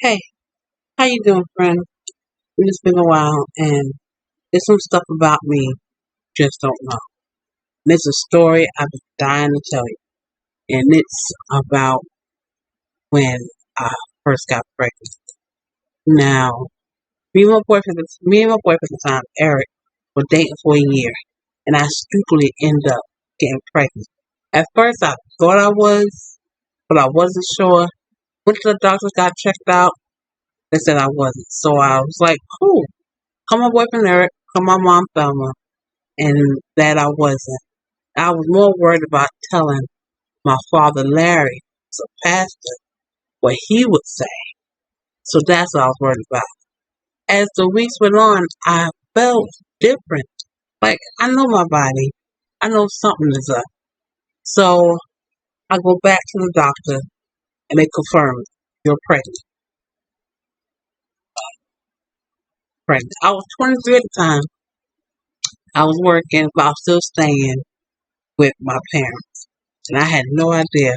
Hey, how you doing, friend? It's been a while, and there's some stuff about me you just don't know. And it's a story I've been dying to tell you, and it's about when I first got pregnant. Now, me and my boyfriend at the time, Eric, were dating for a year, and I stupidly ended up getting pregnant. At first, I thought I was, but I wasn't sure. Went to the doctor, got checked out. They said I wasn't, so I was like, "Cool." Call my boyfriend Eric, call my mom Thelma, and that I wasn't. I was more worried about telling my father Larry, who's a pastor, what he would say. So that's what I was worried about. As the weeks went on, I felt different. Like I know my body. I know something is up. So I go back to the doctor and they confirmed you're pregnant. Pregnant. I was 23 at the time. I was working, but I was still staying with my parents. And I had no idea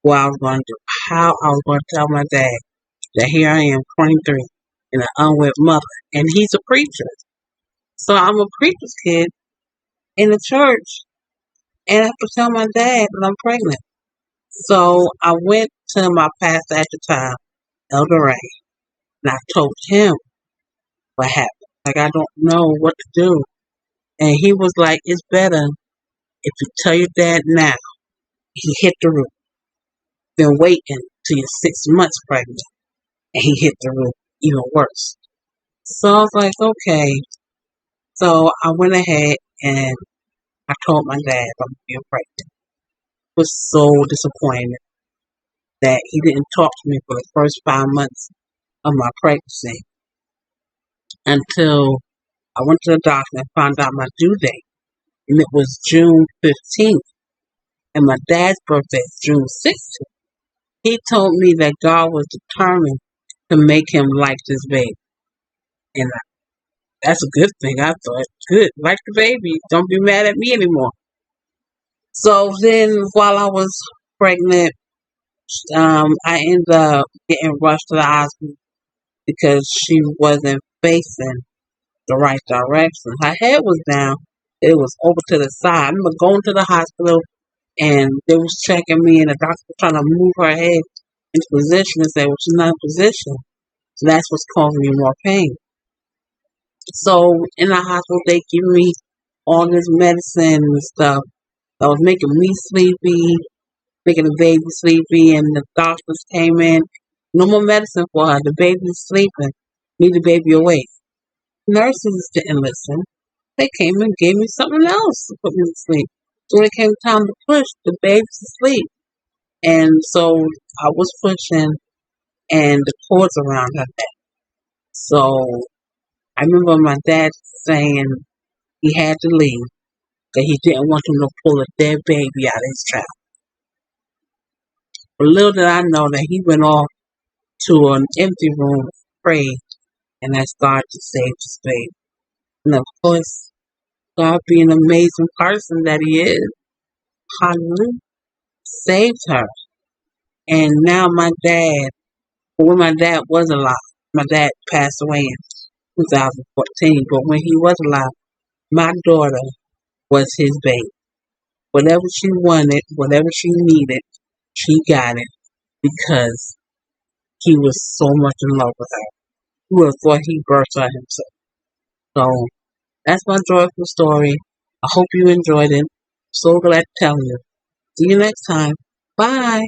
what I was going to do, how I was going to tell my dad that here I am, 23, and an unwed mother, and he's a preacher. So I'm a preacher's kid in the church, and I have to tell my dad that I'm pregnant. So I went to my pastor at the time, Elder Ray, and I told him what happened. Like, I don't know what to do. And he was like, it's better if you tell your dad now. He hit the roof. Then waiting till you're 6 months pregnant, and he hit the roof even worse. So I was like, okay. So I went ahead and I told my dad I'm being pregnant. I was so disappointed that he didn't talk to me for the first 5 months of my pregnancy until I went to the doctor and found out my due date. And it was June 15th. And my dad's birthday is June 16th. He told me that God was determined to make him like this baby. And that's a good thing. I thought, good, like the baby. Don't be mad at me anymore. So then while I was pregnant, I ended up getting rushed to the hospital because she wasn't facing the right direction. Her head was down. It was over to the side. I remember going to the hospital and they was checking me and the doctor was trying to move her head into position and say, well, she's not in position. So that's what's causing me more pain. So in the hospital, they give me all this medicine and stuff that was making me sleepy, making the baby sleepy, and the doctors came in. No more medicine for her. The baby's sleeping. Need the baby awake. Nurses didn't listen. They came and gave me something else to put me to sleep. So when it came time to push, the baby's asleep. And so I was pushing and the cords around her neck. So I remember my dad saying he had to leave, that he didn't want him to pull a dead baby out of his child. But little did I know that he went off to an empty room, prayed, and asked God to save his baby. And of course, God being an amazing person that he is, hallelujah, saved her. And now my dad, when my dad was alive, my dad passed away in 2014, but when he was alive, my daughter was his baby. Whatever she wanted, whatever she needed, she got it because he was so much in love with her. Who would have thought he birthed her himself? So that's my joyful story. I hope you enjoyed it. So glad to tell you. See you next time. Bye.